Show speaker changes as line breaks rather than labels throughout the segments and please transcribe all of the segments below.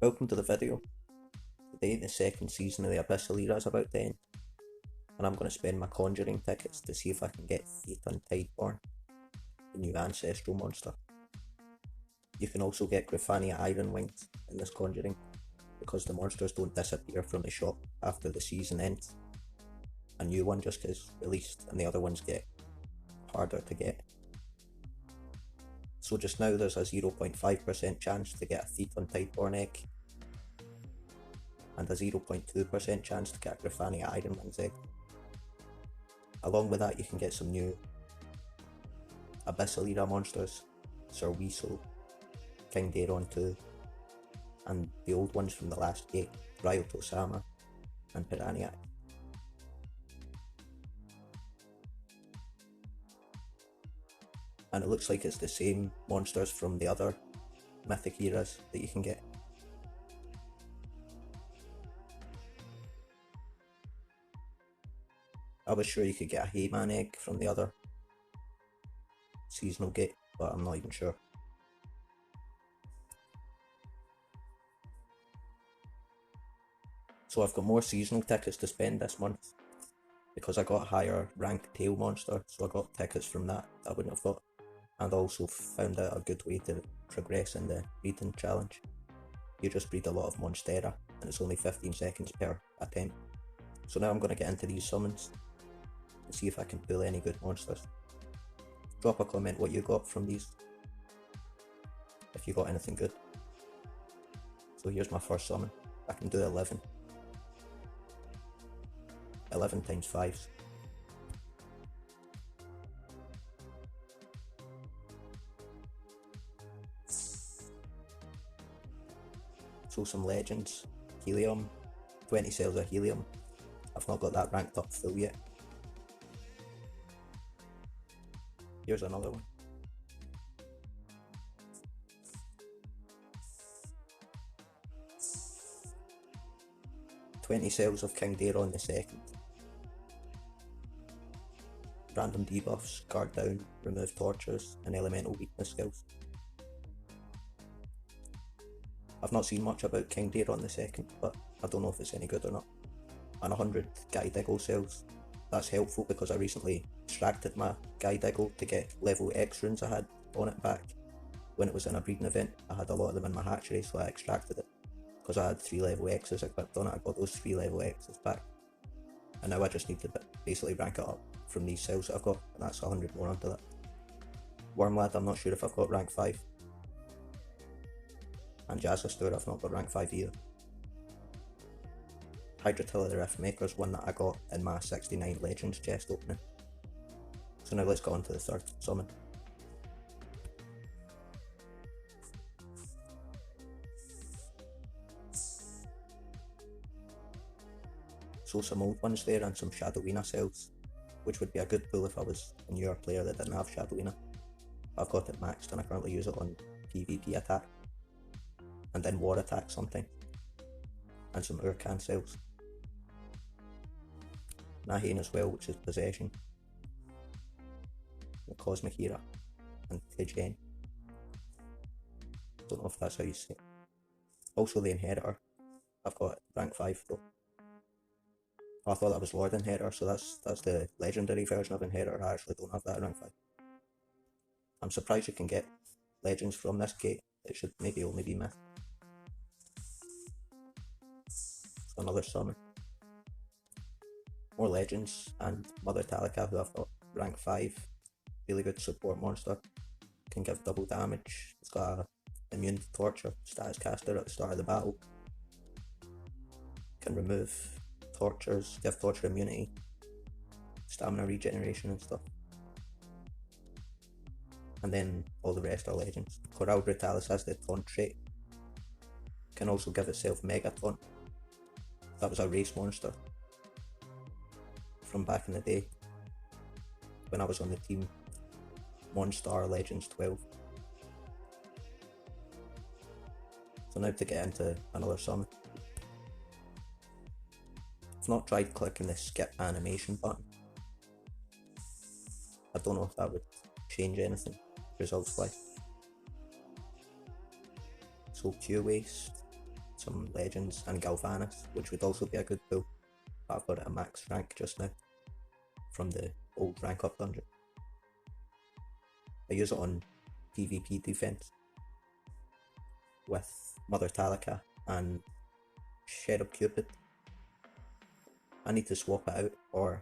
Welcome to the video. Today the second season of the Abyssal era is about to end, and I'm going to spend my Conjuring tickets to see if I can get Theton Tideborn, the new ancestral monster. You can also get Griffania Iron Wings in this Conjuring, because the monsters don't disappear from the shop after the season ends. A new one just gets released and the other ones get harder to get. So just now there's a 0.5% chance to get a Theton Tideborn egg, and a 0.2% chance to get a Griffania Iron Wings egg. Along with that you can get some new Abyssal era monsters, Sir Weasel, King Daron 2, and the old ones from the last gate, Ryotosama and Piranha. And it looks like it's the same monsters from the other mythic eras that you can get. I was sure you could get a Hayman egg from the other seasonal gate, but I'm not even sure. So I've got more seasonal tickets to spend this month, because I got a higher ranked tail monster, so I got tickets from that I wouldn't have got, and also found out a good way to progress in the breeding challenge. You just breed a lot of Monstera, and it's only 15 seconds per attempt. So now I'm going to get into these summons and see if I can pull any good monsters. Drop a comment what you got from these, if you got anything good. So here's my first summon. I can do 11. 11 times 5s. So some legends. Helium. 20 cells of helium. I've not got that ranked up full yet. Here's another one. "20 cells of King Daron II. Random debuffs, guard down, remove tortures, and elemental weakness skills. I've not seen much about King Daron II, but I don't know if it's any good or not. And 100 Guy Diggle cells. That's helpful because I recently extracted my Guy Diggle to get level X runes I had on it back. When it was in a breeding event, I had a lot of them in my hatchery, so I extracted it. Because I had 3 level X's equipped on it, I got those 3 level X's back. And now I just need to basically rank it up from these cells that I've got, and that's 100 more onto that. Wormlad, I'm not sure if I've got rank 5. And Jazzastur, I've not got rank 5 either. Hydratilla the Riftmaker is one that I got in my 69 Legends chest opening. So now let's go on to the third summon. So some old ones there and some Shadowina cells, which would be a good pull if I was a newer player that didn't have Shadowina. I've got it maxed and I currently use it on PvP attack, and then war attack sometimes, and some Urkan cells. Nahane as well, which is possession. The Cosmic Era, and Tijen. Don't know if that's how you say it. Also the Inheritor, I've got rank 5 though. I thought that was Lord Inheritor, so that's the legendary version of Inheritor. I actually don't have that at rank 5. I'm surprised you can get legends from this gate. It should maybe only be myth. So another summon. More legends, and Mother Talika, who I've got rank 5. Really good support monster. Can give double damage. It's got a immune to torture status caster at the start of the battle. Can remove tortures, give torture immunity, stamina regeneration and stuff. And then all the rest are legends. Coral Brutalis has the taunt trait. Can also give itself mega taunt. That was a race monster from back in the day when I was on the team Monstar Legends 12. So now to get into another summon. I've not tried clicking the skip animation button. I don't know if that would change anything results wise. So Q waste, some legends and Galvanis, which would also be a good pull, but I've got it at max rank just now from the old rank up dungeon. I use it on PvP defense with Mother Talika and Cherub Cupid. I need to swap it out or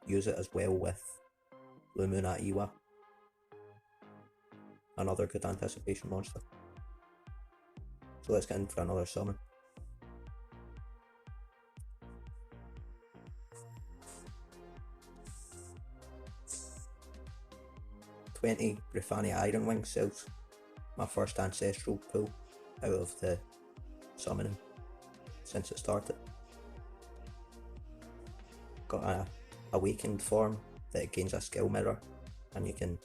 use it as well with Lumuna Iwa, another good anticipation monster. So let's get in for another summon. "20 Grifania Ironwing" cells, my first ancestral pull out of the summoning since it started. Got a awakened form that gains a skill mirror, and you can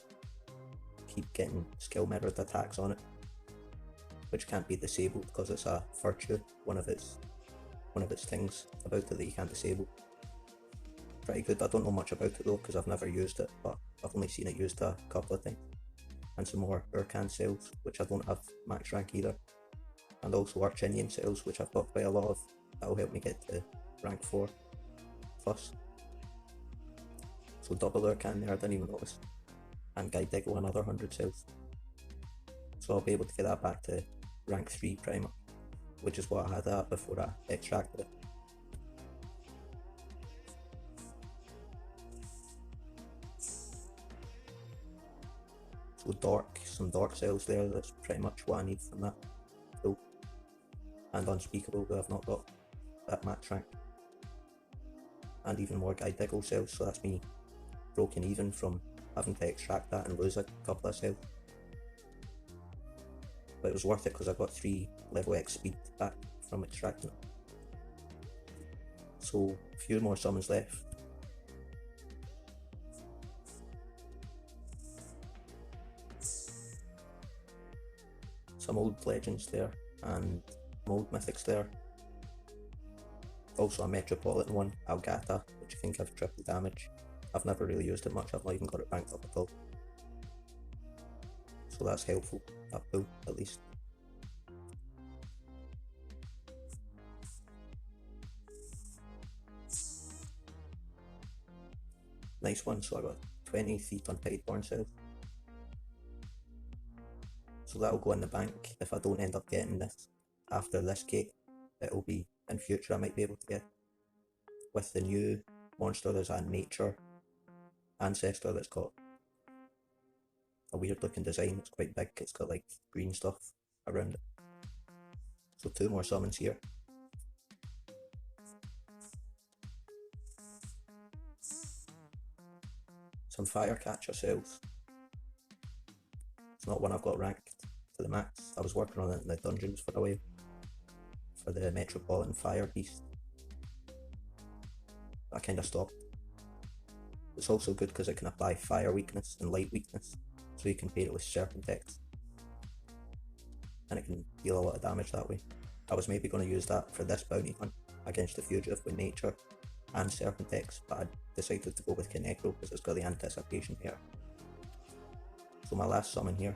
keep getting skill mirrored attacks on it, which can't be disabled because it's a virtue, one of its things about it that you can't disable. Pretty good. I don't know much about it though because I've never used it, but I've only seen it used a couple of times. And some more Urkan cells, which I don't have max rank either, and also Archinian cells, which I've got quite a lot of. That'll help me get to rank 4 plus. So double Urkan there, I didn't even notice. And Guide Diggle another 100 cells. So I'll be able to get that back to rank 3 pretty much, which is what I had at before I extracted it. So some Dork cells there, that's pretty much what I need from that. Cool. And Unspeakable, who I've not got at max rank. And even more Guide Diggle cells, so that's me broken even from having to extract that and lose a couple of cells. But it was worth it because I got 3 level X speed back from extracting it. So a few more summons left. Some old legends there and some old mythics there. Also a Metropolitan one, Algata, which can give triple damage. I've never really used it much, I've not even got it ranked up at all. So that's helpful, that pull at least. Nice one, so I got 20 Theton Tideborn cells. So that'll go in the bank if I don't end up getting this after this gate. It'll be in future I might be able to get. With the new monster, there's a nature ancestor that's got a weird looking design. It's quite big, it's got like green stuff around it. So 2 more summons here. Some Firecatcher cells. It's not one I've got ranked to the max. I was working on it in the dungeons for a while for the Metropolitan Fire Beast. I kind of stopped. It's also good because it can apply fire weakness and light weakness, so you can pair it with Serpentex, and it can deal a lot of damage that way. I was maybe going to use that for this bounty hunt against the Fugitive with Nature and Serpentex, but I decided to go with Kinecro because it's got the anticipation here. So my last summon here.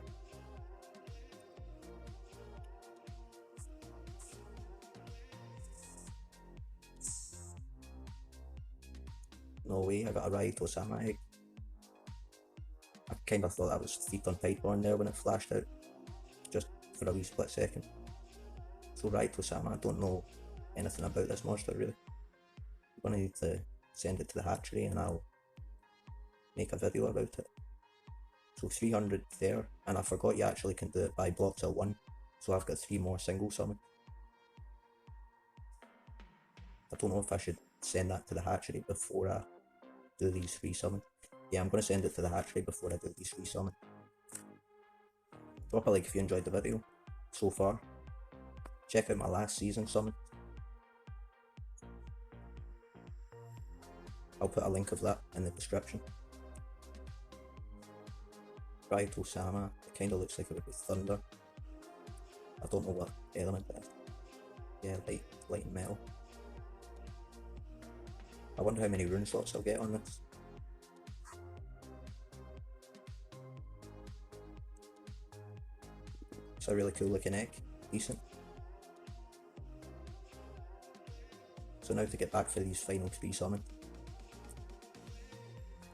No way, I got a Raito Sama egg. I kind of thought that was Theton Tideborn there when it flashed out, just for a wee split second. So Raito Sama, I don't know anything about this monster really. I'm gonna need to send it to the hatchery and I'll make a video about it. So 300 there, and I forgot you actually can do it by blocks at 1, so I've got 3 more single summons. I don't know if I should send that to the hatchery before I do these 3 summons. Yeah, I'm going to send it to the hatchery before I do these 3 summons. Drop a like if you enjoyed the video so far. Check out my last season summon. I'll put a link of that in the description. Raito Sama, it kind of looks like it would be thunder. I don't know what element it is. Yeah, light and metal. I wonder how many rune slots I'll get on this. It's a really cool looking egg, decent. So now to get back for these final 3 summons.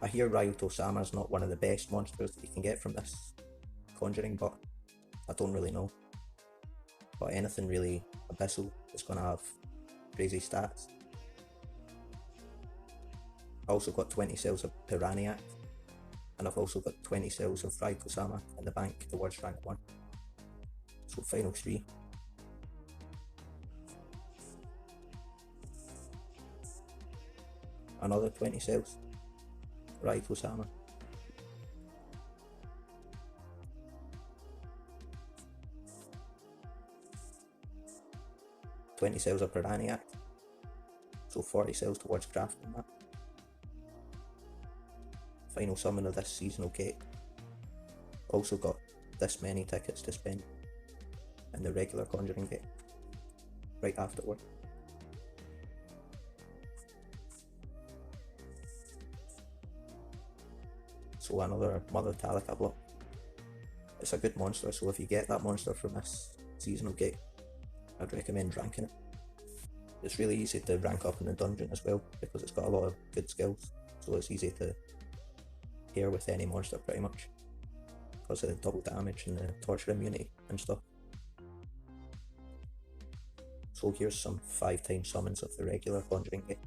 I hear Ryuto-sama is not one of the best monsters that you can get from this Conjuring, but I don't really know. But anything really Abyssal is going to have crazy stats. I also got 20 cells of Piranha, and I've also got 20 cells of Ryuto-sama in the bank towards rank 1. So final 3. Another 20 cells. Ryuto-sama. $20 cells of Piranha, so 40 cells towards crafting that. Final summon of this seasonal gate. Also got this many tickets to spend in the regular Conjuring gate right afterward. So another Mother Talika block. It's a good monster, so if you get that monster from this seasonal gate, I'd recommend ranking it. It's really easy to rank up in the dungeon as well, because it's got a lot of good skills, so it's easy to pair with any monster pretty much, because of the double damage and the torture immunity and stuff. So here's some 5-time summons of the regular Conjuring gate.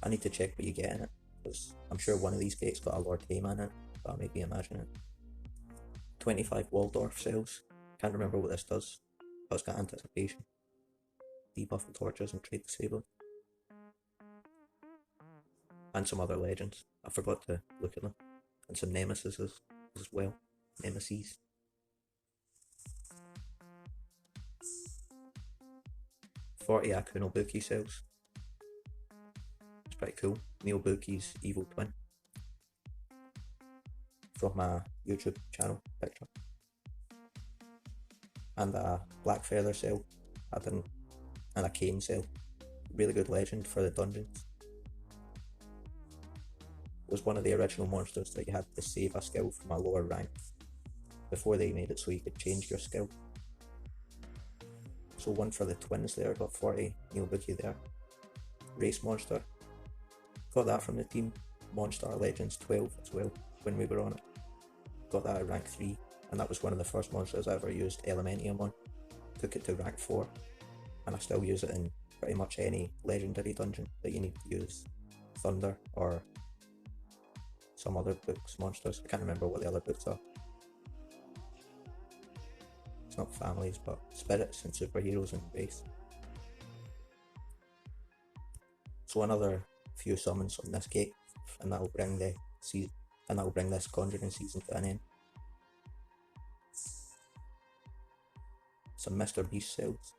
I need to check what you get in it, because I'm sure one of these gates got a Lord Heyman in it, but I may be imagining it. 25 Waldorf cells. Can't remember what this does, but it's got Anticipation, debuff the tortures and trade disabling. And some other legends. I forgot to look at them. And some nemesis as well. Nemesis. "40 Akunobuki cells. It's pretty cool. Neobuki's evil twin. From my YouTube channel picture. And a Black Feather cell. And a Cane cell. Really good legend for the dungeons. Was one of the original monsters that you had to save a skill from a lower rank before they made it so you could change your skill. So one for the twins there, got 40 Neobuki there. Race monster, got that from the team. Monster Legends 12 as well, when we were on it. Got that at rank 3, and that was one of the first monsters I ever used Elementium on. Took it to rank 4, and I still use it in pretty much any legendary dungeon that you need to use Thunder or some other books monsters. I can't remember what the other books are. It's not families, but spirits and superheroes and race. So another few summons on this gate, and that'll bring this Conjuring season to an end. Some Mr. Beast cells.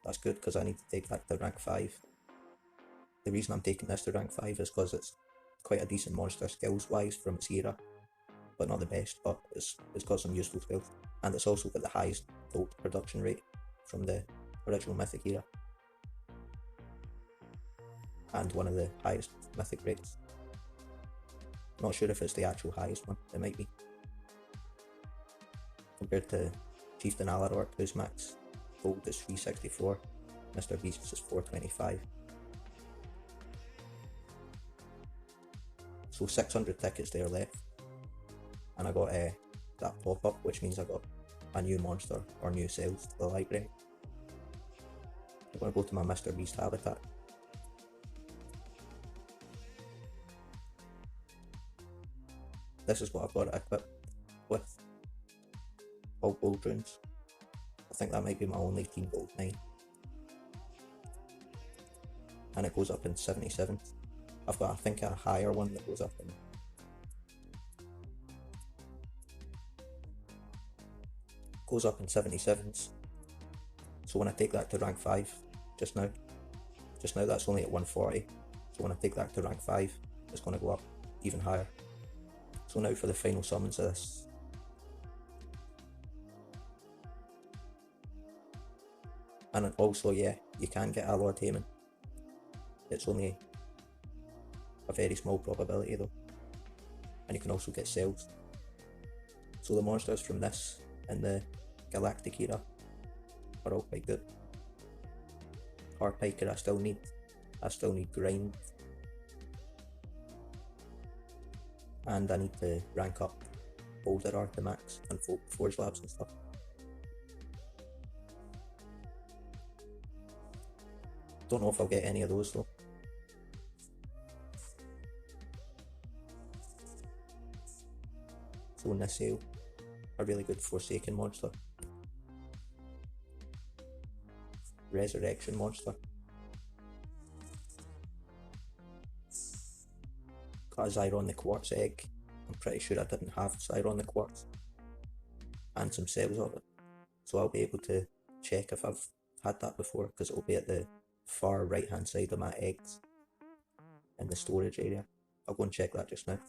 That's good because I need to take that to rank 5. The reason I'm taking this to rank 5 is because it's quite a decent monster skills wise from its era, but not the best, but it's got some useful skills, and it's also got the highest gold production rate from the original Mythic era, and one of the highest Mythic rates. Not sure if it's the actual highest one, it might be. Compared to Chieftain Alador, whose max gold is 364, Mr. Beast's is 425. So 600 tickets there left, and I got that pop-up, which means I got a new monster or new sales to the library. I'm going to go to my Mr. Beast habitat. This is what I've got it equipped with. All gold runes. I think that might be my only team gold 9. And it goes up in 77. I've got, I think, a higher one that goes up in goes up in 77s. So when I take that to rank 5 just now that's only at 140. So when I take that to rank 5, it's going to go up even higher. So now for the final summons of this. And also, yeah, you can get a Lord Heyman. It's only a very small probability though, and you can also get cells. So the monsters from this and the Galactic era are all quite good. Harpiker I still need grind, and I need to rank up Boulder Art to max and Forge Labs and stuff. Don't know if I'll get any of those though. So Nissale, a really good Forsaken monster. Resurrection monster. Got a Zyron the Quartz egg. I'm pretty sure I didn't have Zyron the Quartz. And some cells of it. So I'll be able to check if I've had that before, because it'll be at the far right hand side of my eggs in the storage area. I'll go and check that just now.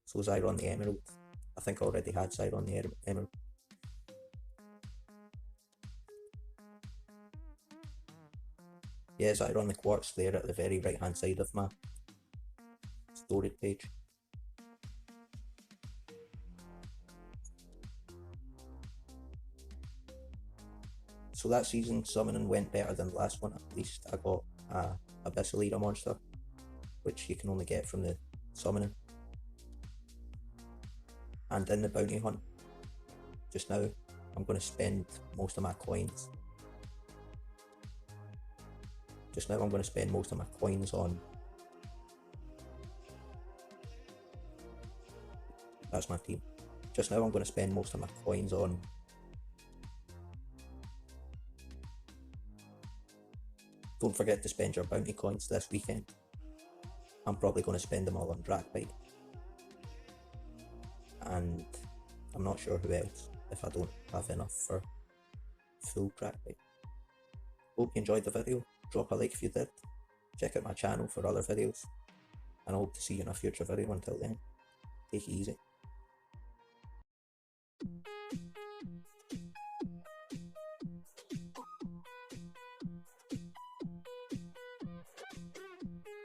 So Zyron the Emerald. I think I already had Zyron the Emerald. Yeah, Zyron the Quartz there at the very right hand side of my storage page. So that season summoning went better than the last one. At least I got a Abyssal monster, which you can only get from the summoning. And in the bounty hunt, just now, I'm going to spend most of my coins. On... That's my team. Just now I'm going to spend most of my coins on... Don't forget to spend your bounty coins this weekend. I'm probably going to spend them all on Dragbite. And I'm not sure who else, if I don't have enough for full Dragbite. Hope you enjoyed the video. Drop a like if you did. Check out my channel for other videos. And I hope to see you in a future video. Until then, take it easy.